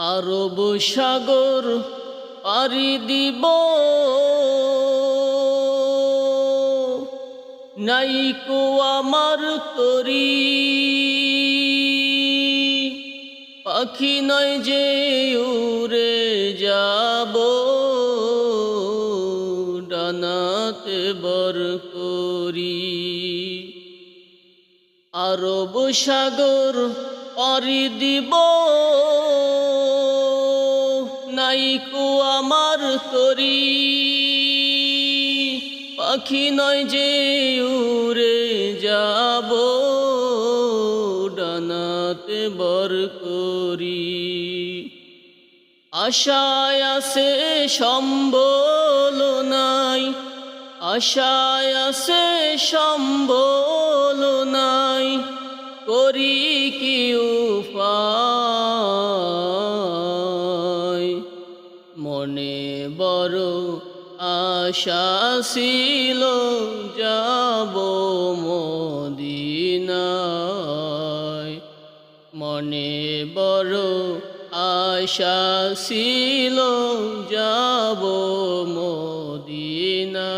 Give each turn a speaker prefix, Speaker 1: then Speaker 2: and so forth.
Speaker 1: আরব সাগর পাড়ি দিব, নাইকো আমার তরি। পাখি নয় যে উড়ে যাব, ডানাতে বর করি। আরব সাগর পাড়ি দিব, নাইকো আমার তরি। পাখি নয় যে উড়ে যাব, ডানাতে বর করি। আশায় আছে সম্বল নাই, আশায় আছে সম্বল নাই, করি কি উপায়। মনে বড় আশা ছিল, যাব মদিনায়। মনে বড় আশা ছিল, যাব মদিনায়।